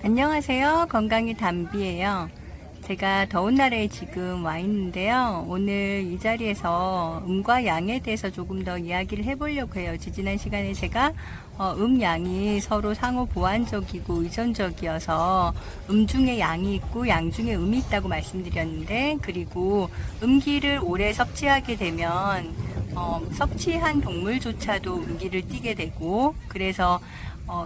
안녕하세요. 건강이 담비예요. 제가 더운 나라에 지금 와 있는데요. 오늘 이 자리에서 음과 양에 대해서 조금 더 이야기를 해보려고 해요. 지난 시간에 제가 양이 서로 상호 보완적이고 의존적이어서 중에 양이 있고 양 중에 음이 있다고 말씀드렸는데, 그리고 음기를 오래 섭취하게 되면 섭취한 동물조차도 음기를 띠게 되고, 그래서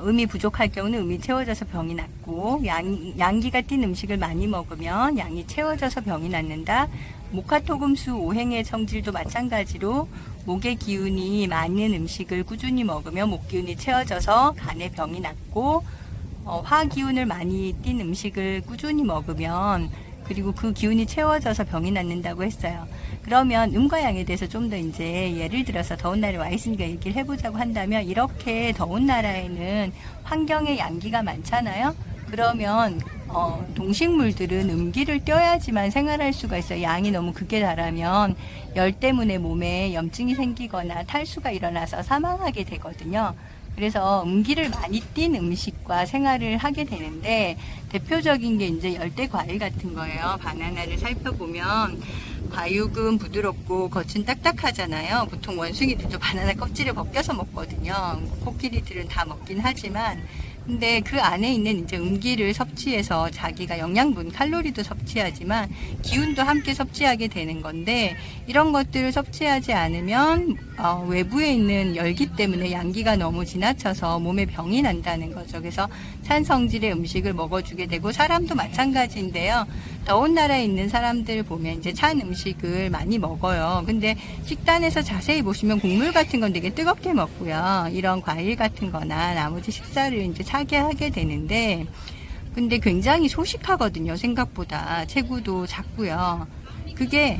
음이 부족할 경우는 음이 채워져서 병이 낫고, 양기가 띈 음식을 많이 먹으면 양이 채워져서 병이 낫는다. 목화토금수 오행의 성질도 마찬가지로 목의 기운이 많은 음식을 꾸준히 먹으면 목 기운이 채워져서 간에 병이 낫고, 화 기운을 많이 띈 음식을 꾸준히 먹으면 그리고 그 기운이 채워져서 병이 낫는다고 했어요. 그러면 음과 양에 대해서 좀 더 이제 예를 들어서 더운 날에 와 있으니까 얘기를 해보자고 한다면, 이렇게 더운 나라에는 환경에 양기가 많잖아요. 그러면 동식물들은 음기를 떼어야지만 생활할 수가 있어요. 양이 너무 극에 달하면 열 때문에 몸에 염증이 생기거나 탈수가 일어나서 사망하게 되거든요. 그래서 음기를 많이 띈 음식과 생활을 하게 되는데, 대표적인 게 이제 열대 과일 같은 거예요. 바나나를 살펴보면 과육은 부드럽고 겉은 딱딱하잖아요. 보통 원숭이들도 바나나 껍질을 벗겨서 먹거든요. 코끼리들은 다 먹긴 하지만, 근데 그 안에 있는 이제 음기를 섭취해서 자기가 영양분, 칼로리도 섭취하지만 기운도 함께 섭취하게 되는 건데, 이런 것들을 섭취하지 않으면 외부에 있는 열기 때문에 양기가 너무 지나쳐서 몸에 병이 난다는 거죠. 그래서 찬 성질의 음식을 먹어주게 되고, 사람도 마찬가지인데요. 더운 나라에 있는 사람들 보면 이제 찬 음식을 많이 먹어요. 근데 식단에서 자세히 보시면 국물 같은 건 되게 뜨겁게 먹고요. 이런 과일 같은 거나 나머지 식사를 이제 차게 하게 되는데, 근데 굉장히 소식하거든요. 생각보다. 체구도 작고요. 그게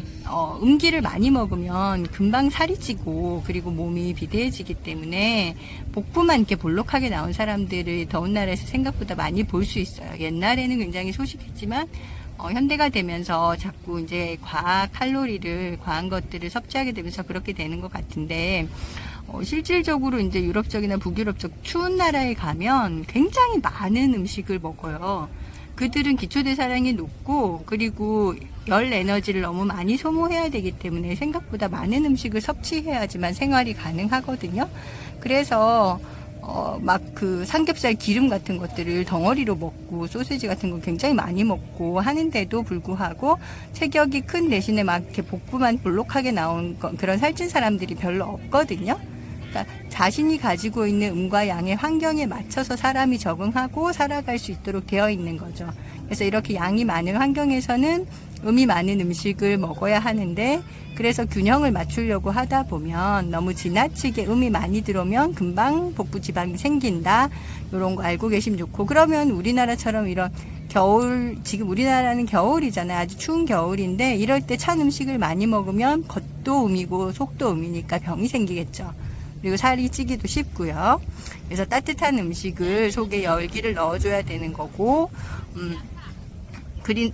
음기를 많이 먹으면 금방 살이 찌고, 그리고 몸이 비대해지기 때문에 복부만 이렇게 볼록하게 나온 사람들을 더운 나라에서 생각보다 많이 볼 수 있어요. 옛날에는 굉장히 소식했지만 현대가 되면서 자꾸 이제 과한 것들을 섭취하게 되면서 그렇게 되는 것 같은데, 실질적으로 이제 유럽 쪽이나 북유럽 쪽 추운 나라에 가면 굉장히 많은 음식을 먹어요. 그들은 기초대사량이 높고, 그리고 열 에너지를 너무 많이 소모해야 되기 때문에 생각보다 많은 음식을 섭취해야지만 생활이 가능하거든요. 그래서 막 그 삼겹살 기름 같은 것들을 덩어리로 먹고, 소시지 같은 거 굉장히 많이 먹고 하는데도 불구하고 체격이 큰 대신에 막 이렇게 복부만 볼록하게 나온 그런 살찐 사람들이 별로 없거든요. 그러니까 자신이 가지고 있는 음과 양의 환경에 맞춰서 사람이 적응하고 살아갈 수 있도록 되어 있는 거죠. 그래서 이렇게 양이 많은 환경에서는 음이 많은 음식을 먹어야 하는데, 그래서 균형을 맞추려고 하다 보면 너무 지나치게 음이 많이 들어오면 금방 복부 지방이 생긴다. 이런 거 알고 계시면 좋고, 그러면 우리나라처럼 이런 겨울, 지금 우리나라는 겨울이잖아요. 아주 추운 겨울인데, 이럴 때 찬 음식을 많이 먹으면 겉도 음이고 속도 음이니까 병이 생기겠죠. 그리고 살이 찌기도 쉽고요. 그래서 따뜻한 음식을 속에 열기를 넣어줘야 되는 거고,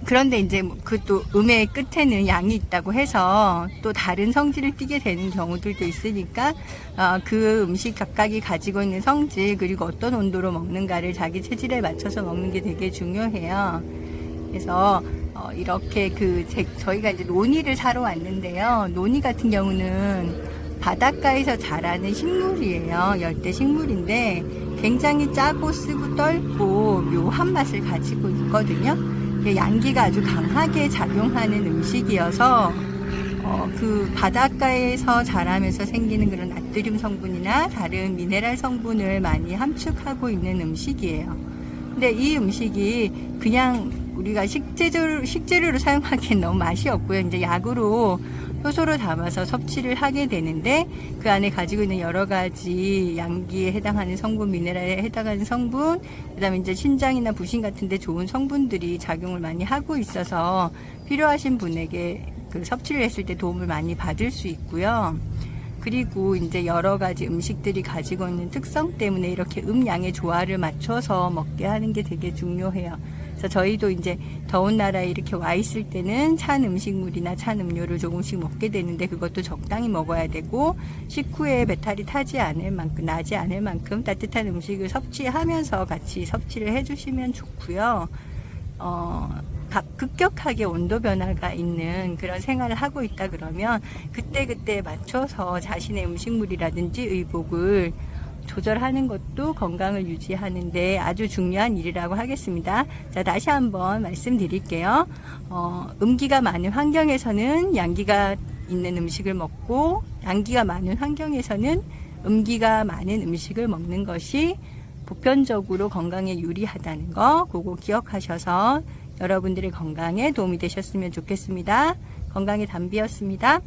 그런데 이제 그 또 음의 끝에는 양이 있다고 해서 또 다른 성질을 띠게 되는 경우들도 있으니까, 그 음식 각각이 가지고 있는 성질, 그리고 어떤 온도로 먹는가를 자기 체질에 맞춰서 먹는 게 되게 중요해요. 그래서 이렇게 저희가 이제 논이를 사러 왔는데요. 논이 같은 경우는 바닷가에서 자라는 식물이에요. 열대 식물인데 굉장히 짜고 쓰고 떫고 묘한 맛을 가지고 있거든요. 양기가 아주 강하게 작용하는 음식이어서 그 바닷가에서 자라면서 생기는 그런 나트륨 성분이나 다른 미네랄 성분을 많이 함축하고 있는 음식이에요. 근데 이 음식이 그냥 우리가 식재료로 사용하기엔 너무 맛이 없고요. 이제 약으로 효소로 담아서 섭취를 하게 되는데, 그 안에 가지고 있는 여러 가지 양기에 해당하는 성분, 미네랄에 해당하는 성분, 그다음에 이제 신장이나 부신 같은 데 좋은 성분들이 작용을 많이 하고 있어서 필요하신 분에게 그 섭취를 했을 때 도움을 많이 받을 수 있고요. 그리고 이제 여러 가지 음식들이 가지고 있는 특성 때문에 이렇게 양의 조화를 맞춰서 먹게 하는 게 되게 중요해요. 그래서 저희도 이제 더운 나라에 이렇게 와 있을 때는 찬 음식물이나 찬 음료를 조금씩 먹게 되는데 그것도 적당히 먹어야 되고 식후에 배탈이 나지 않을 만큼 따뜻한 음식을 섭취하면서 같이 섭취를 해주시면 좋고요. 급격하게 온도 변화가 있는 그런 생활을 하고 있다 그러면 그때그때 맞춰서 자신의 음식물이라든지 의복을 조절하는 것도 건강을 유지하는데 아주 중요한 일이라고 하겠습니다. 자, 다시 한번 말씀드릴게요. 음기가 많은 환경에서는 양기가 있는 음식을 먹고 양기가 많은 환경에서는 음기가 많은 음식을 먹는 것이 보편적으로 건강에 유리하다는 거 그거 기억하셔서 여러분들의 건강에 도움이 되셨으면 좋겠습니다. 건강의 담비였습니다.